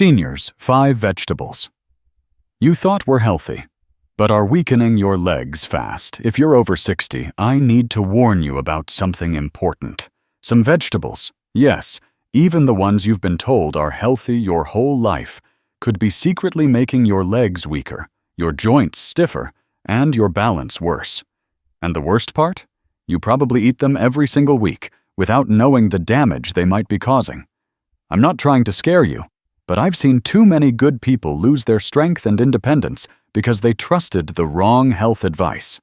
Seniors, 5 vegetables you thought were healthy, but are weakening your legs fast. If you're over 60, I need to warn you about something important. Some vegetables, yes, even the ones you've been told are healthy your whole life, could be secretly making your legs weaker, your joints stiffer, and your balance worse. And the worst part? You probably eat them every single week without knowing the damage they might be causing. I'm not trying to scare you, but I've seen too many good people lose their strength and independence because they trusted the wrong health advice.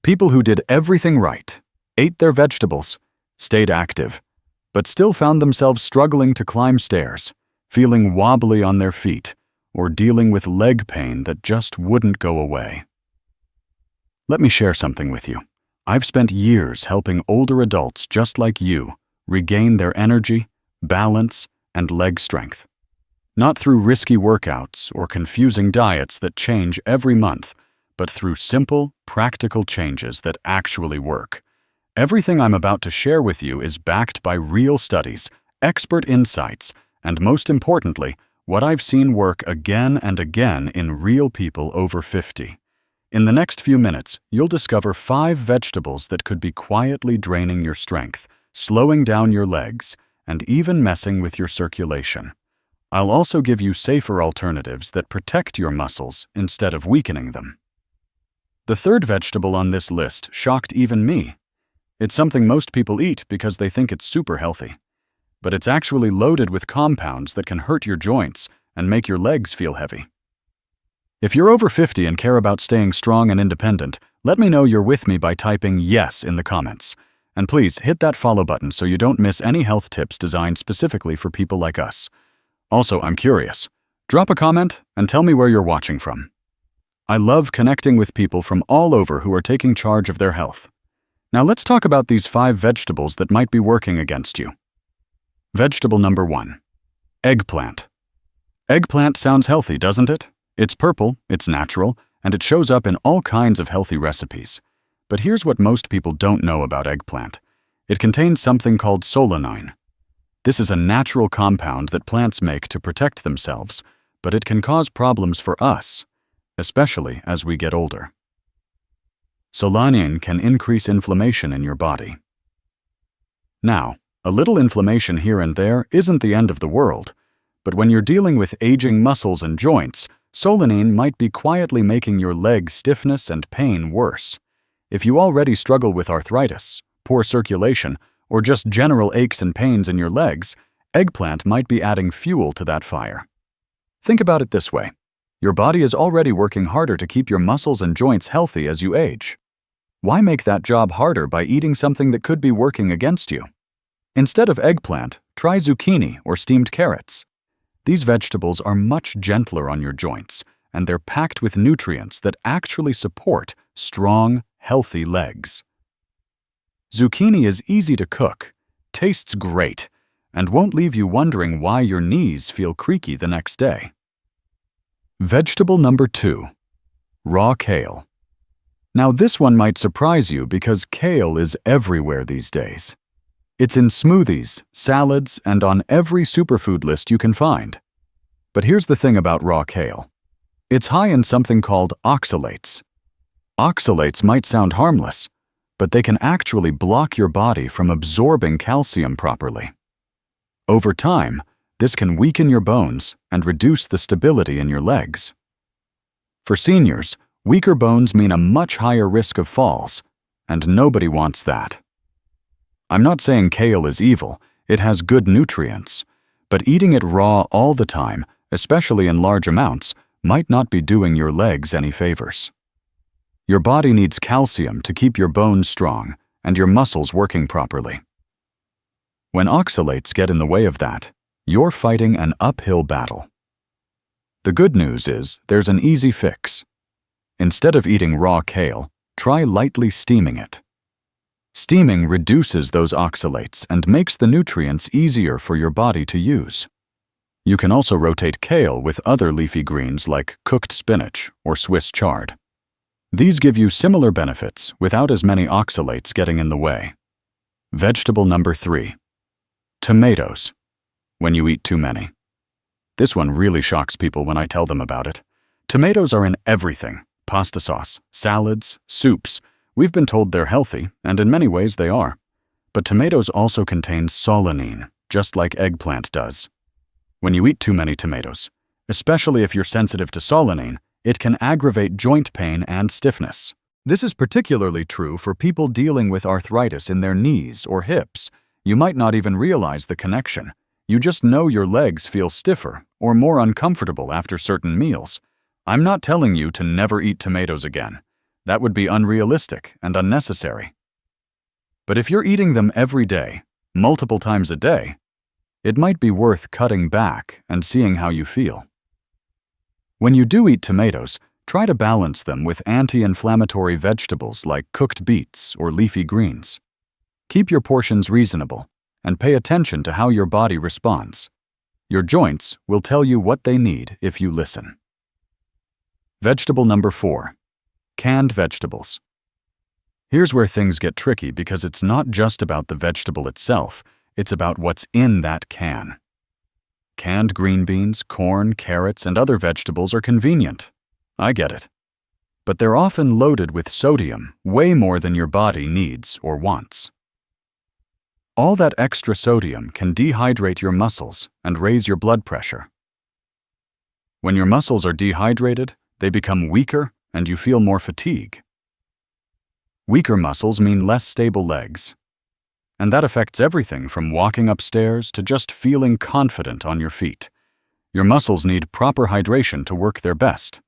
People who did everything right, ate their vegetables, stayed active, but still found themselves struggling to climb stairs, feeling wobbly on their feet, or dealing with leg pain that just wouldn't go away. Let me share something with you. I've spent years helping older adults just like you regain their energy, balance, and leg strength. Not through risky workouts or confusing diets that change every month, but through simple, practical changes that actually work. Everything I'm about to share with you is backed by real studies, expert insights, and most importantly, what I've seen work again and again in real people over 50. In the next few minutes, you'll discover 5 vegetables that could be quietly draining your strength, slowing down your legs, and even messing with your circulation. I'll also give you safer alternatives that protect your muscles instead of weakening them. The third vegetable on this list shocked even me. It's something most people eat because they think it's super healthy. But it's actually loaded with compounds that can hurt your joints and make your legs feel heavy. If you're over 50 and care about staying strong and independent, let me know you're with me by typing yes in the comments. And please hit that follow button so you don't miss any health tips designed specifically for people like us. Also, I'm curious. Drop a comment and tell me where you're watching from. I love connecting with people from all over who are taking charge of their health. Now let's talk about these 5 vegetables that might be working against you. Vegetable number 1. Eggplant. Eggplant sounds healthy, doesn't it? It's purple, it's natural, and it shows up in all kinds of healthy recipes. But here's what most people don't know about eggplant. It contains something called solanine. This is a natural compound that plants make to protect themselves, but it can cause problems for us, especially as we get older. Solanine can increase inflammation in your body. Now, a little inflammation here and there isn't the end of the world, but when you're dealing with aging muscles and joints, solanine might be quietly making your leg stiffness and pain worse. If you already struggle with arthritis, poor circulation, or just general aches and pains in your legs, eggplant might be adding fuel to that fire. Think about it this way. Your body is already working harder to keep your muscles and joints healthy as you age. Why make that job harder by eating something that could be working against you? Instead of eggplant, try zucchini or steamed carrots. These vegetables are much gentler on your joints, and they're packed with nutrients that actually support strong, healthy legs. Zucchini is easy to cook, tastes great, and won't leave you wondering why your knees feel creaky the next day. Vegetable number 2. Raw kale. Now this one might surprise you because kale is everywhere these days. It's in smoothies, salads, and on every superfood list you can find. But here's the thing about raw kale. It's high in something called oxalates. Oxalates might sound harmless, but they can actually block your body from absorbing calcium properly. Over time, this can weaken your bones and reduce the stability in your legs. For seniors, weaker bones mean a much higher risk of falls, and nobody wants that. I'm not saying kale is evil, it has good nutrients, but eating it raw all the time, especially in large amounts, might not be doing your legs any favors. Your body needs calcium to keep your bones strong and your muscles working properly. When oxalates get in the way of that, you're fighting an uphill battle. The good news is there's an easy fix. Instead of eating raw kale, try lightly steaming it. Steaming reduces those oxalates and makes the nutrients easier for your body to use. You can also rotate kale with other leafy greens like cooked spinach or Swiss chard. These give you similar benefits without as many oxalates getting in the way. Vegetable number 3. Tomatoes. When you eat too many. This one really shocks people when I tell them about it. Tomatoes are in everything: pasta sauce, salads, soups. We've been told they're healthy, and in many ways they are. But tomatoes also contain solanine, just like eggplant does. When you eat too many tomatoes, especially if you're sensitive to solanine, it can aggravate joint pain and stiffness. This is particularly true for people dealing with arthritis in their knees or hips. You might not even realize the connection. You just know your legs feel stiffer or more uncomfortable after certain meals. I'm not telling you to never eat tomatoes again. That would be unrealistic and unnecessary. But if you're eating them every day, multiple times a day, it might be worth cutting back and seeing how you feel. When you do eat tomatoes, try to balance them with anti-inflammatory vegetables like cooked beets or leafy greens. Keep your portions reasonable and pay attention to how your body responds. Your joints will tell you what they need if you listen. Vegetable number 4. Canned vegetables. Here's where things get tricky because it's not just about the vegetable itself, it's about what's in that can. Canned green beans, corn, carrots, and other vegetables are convenient. I get it. But they're often loaded with sodium, way more than your body needs or wants. All that extra sodium can dehydrate your muscles and raise your blood pressure. When your muscles are dehydrated, they become weaker and you feel more fatigue. Weaker muscles mean less stable legs. And that affects everything from walking upstairs to just feeling confident on your feet. Your muscles need proper hydration to work their best.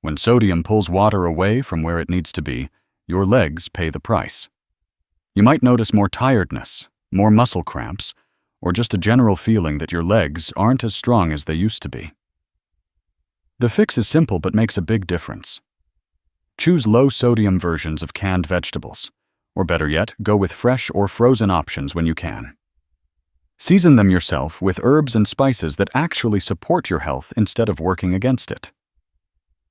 When sodium pulls water away from where it needs to be, your legs pay the price. You might notice more tiredness, more muscle cramps, or just a general feeling that your legs aren't as strong as they used to be. The fix is simple but makes a big difference. Choose low-sodium versions of canned vegetables. Or better yet, go with fresh or frozen options when you can. Season them yourself with herbs and spices that actually support your health instead of working against it.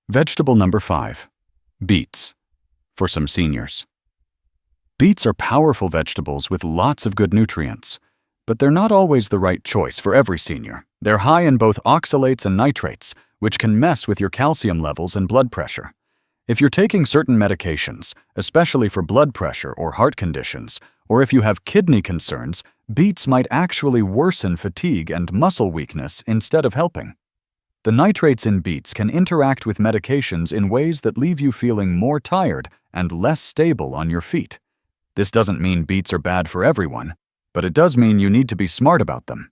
Vegetable number 5. Beets. For some seniors. Beets are powerful vegetables with lots of good nutrients, but they're not always the right choice for every senior. They're high in both oxalates and nitrates, which can mess with your calcium levels and blood pressure. If you're taking certain medications, especially for blood pressure or heart conditions, or if you have kidney concerns, beets might actually worsen fatigue and muscle weakness instead of helping. The nitrates in beets can interact with medications in ways that leave you feeling more tired and less stable on your feet. This doesn't mean beets are bad for everyone, but it does mean you need to be smart about them.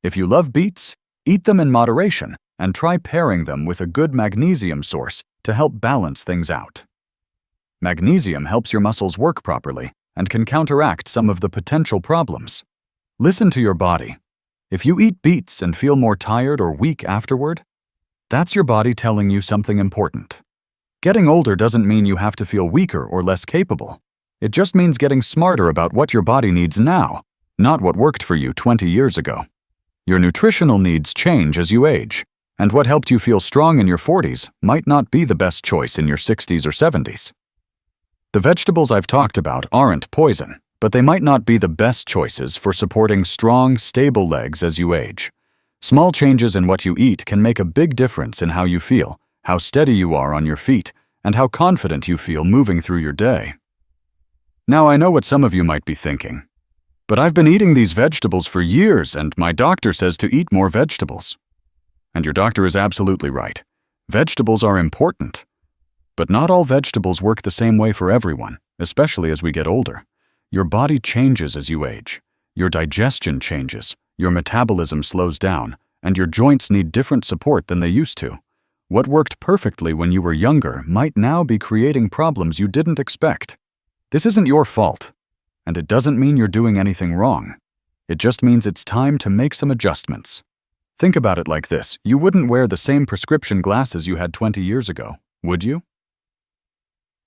If you love beets, eat them in moderation and try pairing them with a good magnesium source to help balance things out. Magnesium helps your muscles work properly and can counteract some of the potential problems. Listen to your body. If you eat beets and feel more tired or weak afterward, that's your body telling you something important. Getting older doesn't mean you have to feel weaker or less capable. It just means getting smarter about what your body needs now, not what worked for you 20 years ago. Your nutritional needs change as you age, and what helped you feel strong in your 40s might not be the best choice in your 60s or 70s. The vegetables I've talked about aren't poison, but they might not be the best choices for supporting strong, stable legs as you age. Small changes in what you eat can make a big difference in how you feel, how steady you are on your feet, and how confident you feel moving through your day. Now I know what some of you might be thinking, but I've been eating these vegetables for years and my doctor says to eat more vegetables. And your doctor is absolutely right. Vegetables are important. But not all vegetables work the same way for everyone, especially as we get older. Your body changes as you age. Your digestion changes, your metabolism slows down, and your joints need different support than they used to. What worked perfectly when you were younger might now be creating problems you didn't expect. This isn't your fault, and it doesn't mean you're doing anything wrong. It just means it's time to make some adjustments. Think about it like this. You wouldn't wear the same prescription glasses you had 20 years ago, would you?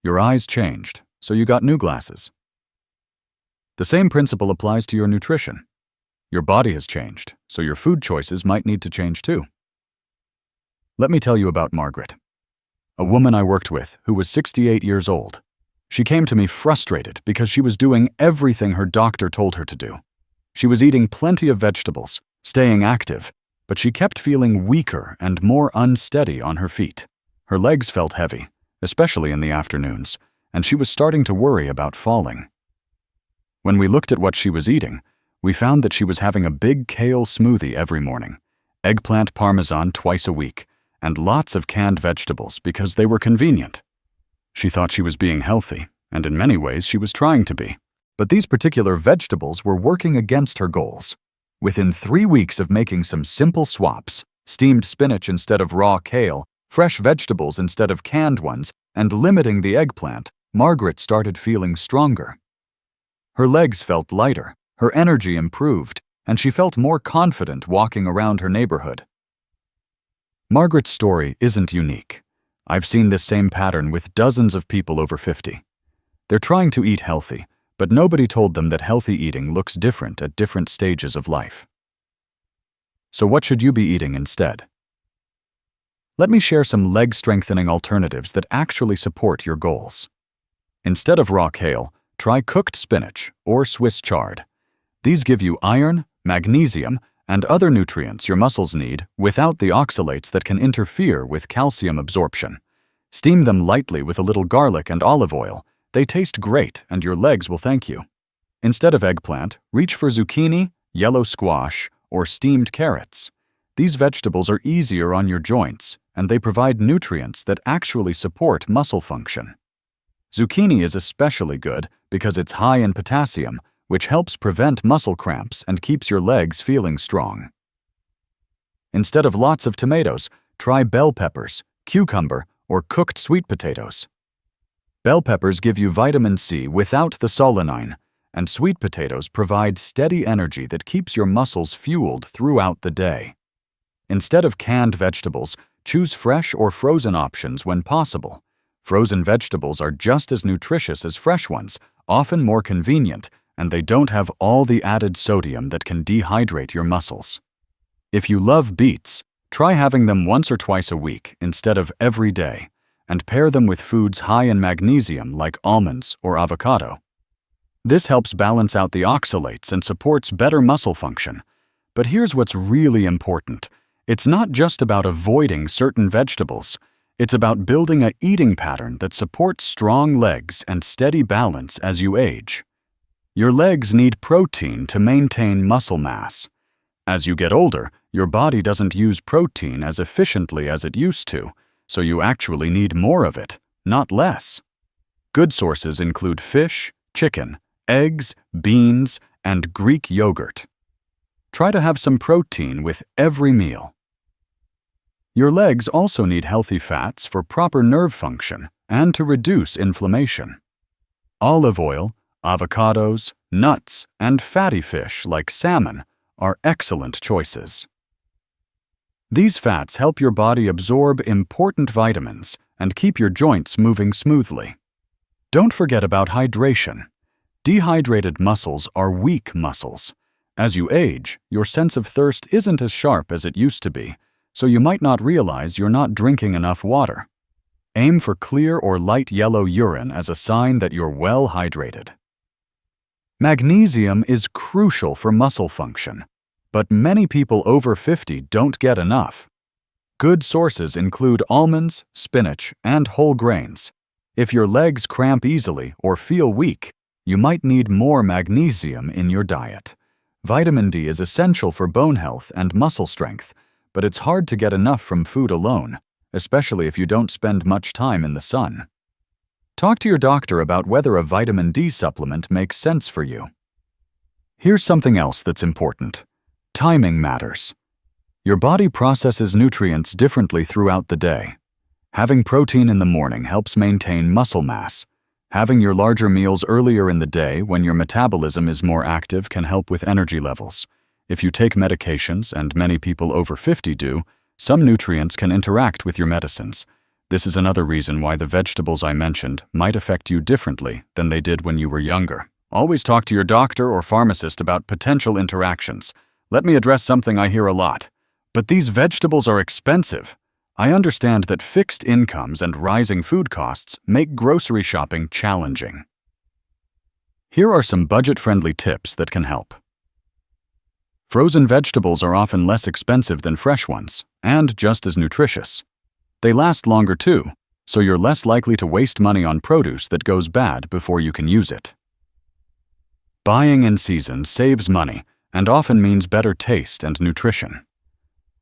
Your eyes changed, so you got new glasses. The same principle applies to your nutrition. Your body has changed, so your food choices might need to change too. Let me tell you about Margaret, a woman I worked with who was 68 years old. She came to me frustrated because she was doing everything her doctor told her to do. She was eating plenty of vegetables, staying active, but she kept feeling weaker and more unsteady on her feet. Her legs felt heavy, especially in the afternoons, and she was starting to worry about falling. When we looked at what she was eating, we found that she was having a big kale smoothie every morning, eggplant parmesan twice a week, and lots of canned vegetables because they were convenient. She thought she was being healthy, and in many ways she was trying to be. But these particular vegetables were working against her goals. Within 3 weeks of making some simple swaps, steamed spinach instead of raw kale, fresh vegetables instead of canned ones, and limiting the eggplant, Margaret started feeling stronger. Her legs felt lighter, her energy improved, and she felt more confident walking around her neighborhood. Margaret's story isn't unique. I've seen this same pattern with dozens of people over 50. They're trying to eat healthy, but nobody told them that healthy eating looks different at different stages of life. So what should you be eating instead? Let me share some leg-strengthening alternatives that actually support your goals. Instead of raw kale, try cooked spinach or Swiss chard. These give you iron, magnesium, and other nutrients your muscles need without the oxalates that can interfere with calcium absorption. Steam them lightly with a little garlic and olive oil. They taste great and your legs will thank you. Instead of eggplant, reach for zucchini, yellow squash, or steamed carrots. These vegetables are easier on your joints, and they provide nutrients that actually support muscle function. Zucchini is especially good because it's high in potassium, which helps prevent muscle cramps and keeps your legs feeling strong. Instead of lots of tomatoes, try bell peppers, cucumber, or cooked sweet potatoes. Bell peppers give you vitamin C without the solanine, and sweet potatoes provide steady energy that keeps your muscles fueled throughout the day. Instead of canned vegetables, choose fresh or frozen options when possible. Frozen vegetables are just as nutritious as fresh ones, often more convenient, and they don't have all the added sodium that can dehydrate your muscles. If you love beets, try having them once or twice a week instead of every day, and pair them with foods high in magnesium like almonds or avocado. This helps balance out the oxalates and supports better muscle function. But here's what's really important. It's not just about avoiding certain vegetables. It's about building an eating pattern that supports strong legs and steady balance as you age. Your legs need protein to maintain muscle mass. As you get older, your body doesn't use protein as efficiently as it used to, so you actually need more of it, not less. Good sources include fish, chicken, eggs, beans, and Greek yogurt. Try to have some protein with every meal. Your legs also need healthy fats for proper nerve function and to reduce inflammation. Olive oil, avocados, nuts, and fatty fish like salmon are excellent choices. These fats help your body absorb important vitamins and keep your joints moving smoothly. Don't forget about hydration. Dehydrated muscles are weak muscles. As you age, your sense of thirst isn't as sharp as it used to be, so you might not realize you're not drinking enough water. Aim for clear or light yellow urine as a sign that you're well hydrated. Magnesium is crucial for muscle function, but many people over 50 don't get enough. Good sources include almonds, spinach, and whole grains. If your legs cramp easily or feel weak, you might need more magnesium in your diet. Vitamin D is essential for bone health and muscle strength, but it's hard to get enough from food alone, especially if you don't spend much time in the sun. Talk to your doctor about whether a vitamin D supplement makes sense for you. Here's something else that's important. Timing matters. Your body processes nutrients differently throughout the day. Having protein in the morning helps maintain muscle mass. Having your larger meals earlier in the day when your metabolism is more active can help with energy levels. If you take medications, and many people over 50 do, some nutrients can interact with your medicines. This is another reason why the vegetables I mentioned might affect you differently than they did when you were younger. Always talk to your doctor or pharmacist about potential interactions. Let me address something I hear a lot. But these vegetables are expensive. I understand that fixed incomes and rising food costs make grocery shopping challenging. Here are some budget-friendly tips that can help. Frozen vegetables are often less expensive than fresh ones, and just as nutritious. They last longer too, so you're less likely to waste money on produce that goes bad before you can use it. Buying in season saves money and often means better taste and nutrition.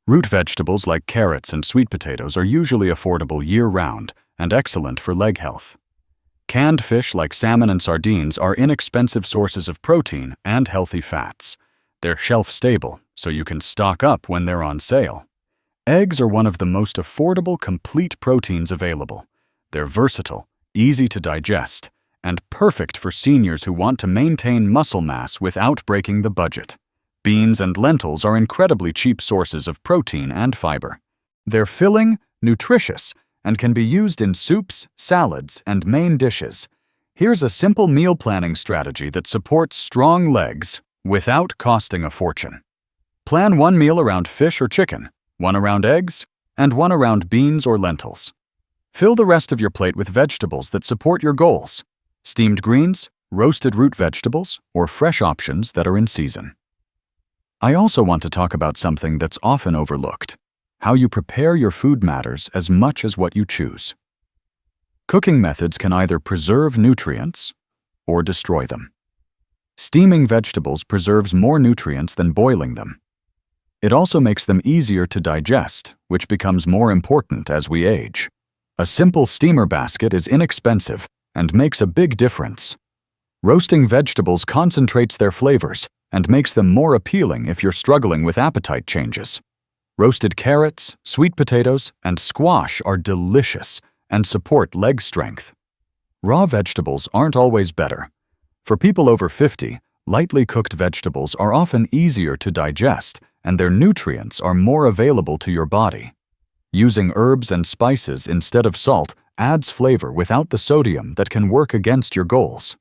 Root vegetables like carrots and sweet potatoes are usually affordable year-round and excellent for leg health. Canned fish like salmon and sardines are inexpensive sources of protein and healthy fats. They're shelf-stable, so you can stock up when they're on sale. Eggs are one of the most affordable complete proteins available. They're versatile, easy to digest, and perfect for seniors who want to maintain muscle mass without breaking the budget. Beans and lentils are incredibly cheap sources of protein and fiber. They're filling, nutritious, and can be used in soups, salads, and main dishes. Here's a simple meal planning strategy that supports strong legs without costing a fortune. Plan one meal around fish or chicken, one around eggs, and one around beans or lentils. Fill the rest of your plate with vegetables that support your goals: steamed greens, roasted root vegetables, or fresh options that are in season. I also want to talk about something that's often overlooked. How you prepare your food matters as much as what you choose. Cooking methods can either preserve nutrients or destroy them. Steaming vegetables preserves more nutrients than boiling them. It also makes them easier to digest, which becomes more important as we age. A simple steamer basket is inexpensive and makes a big difference. Roasting vegetables concentrates their flavors and makes them more appealing if you're struggling with appetite changes. Roasted carrots, sweet potatoes, and squash are delicious and support leg strength. Raw vegetables aren't always better. For people over 50, lightly cooked vegetables are often easier to digest and their nutrients are more available to your body. Using herbs and spices instead of salt adds flavor without the sodium that can work against your goals.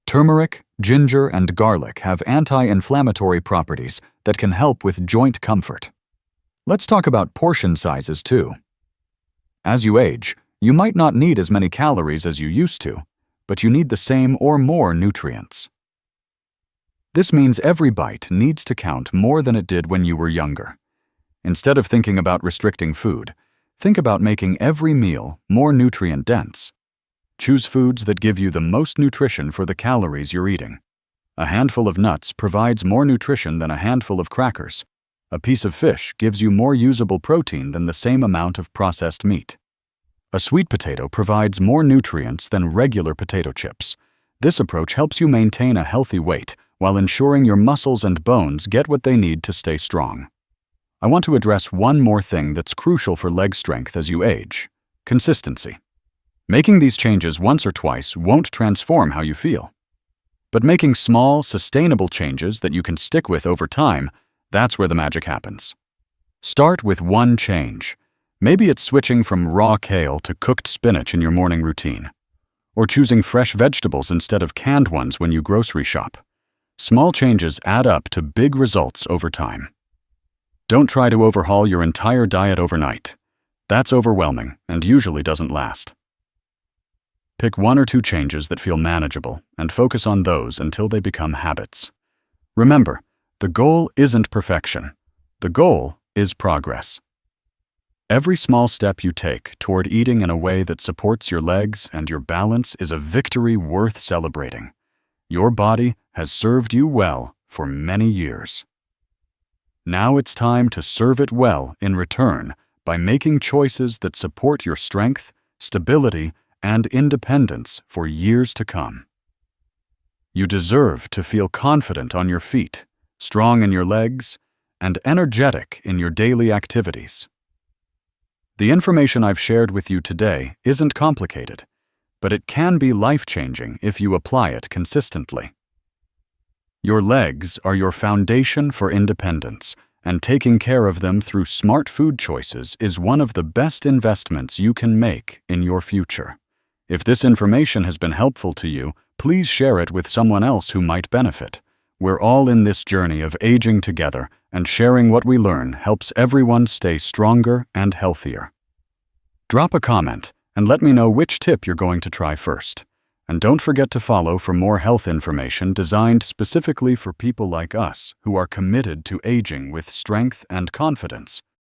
Turmeric, ginger, and garlic have anti-inflammatory properties that can help with joint comfort. Let's talk about portion sizes too. As you age, you might not need as many calories as you used to, but you need the same or more nutrients. This means every bite needs to count more than it did when you were younger. Instead of thinking about restricting food, think about making every meal more nutrient-dense. Choose foods that give you the most nutrition for the calories you're eating. A handful of nuts provides more nutrition than a handful of crackers. A piece of fish gives you more usable protein than the same amount of processed meat. A sweet potato provides more nutrients than regular potato chips. This approach helps you maintain a healthy weight while ensuring your muscles and bones get what they need to stay strong. I want to address one more thing that's crucial for leg strength as you age: consistency. Making these changes once or twice won't transform how you feel. But making small, sustainable changes that you can stick with over time, that's where the magic happens. Start with one change. Maybe it's switching from raw kale to cooked spinach in your morning routine, or choosing fresh vegetables instead of canned ones when you grocery shop. Small changes add up to big results over time. Don't try to overhaul your entire diet overnight. That's overwhelming and usually doesn't last. Pick one or two changes that feel manageable and focus on those until they become habits. Remember, the goal isn't perfection. The goal is progress. Every small step you take toward eating in a way that supports your legs and your balance is a victory worth celebrating. Your body has served you well for many years. Now it's time to serve it well in return by making choices that support your strength, stability, and independence for years to come. You deserve to feel confident on your feet, strong in your legs, and energetic in your daily activities. The information I've shared with you today isn't complicated, but it can be life-changing if you apply it consistently. Your legs are your foundation for independence, and taking care of them through smart food choices is one of the best investments you can make in your future. If this information has been helpful to you, please share it with someone else who might benefit. We're all in this journey of aging together, and sharing what we learn helps everyone stay stronger and healthier. Drop a comment and let me know which tip you're going to try first. And don't forget to follow for more health information designed specifically for people like us who are committed to aging with strength and confidence.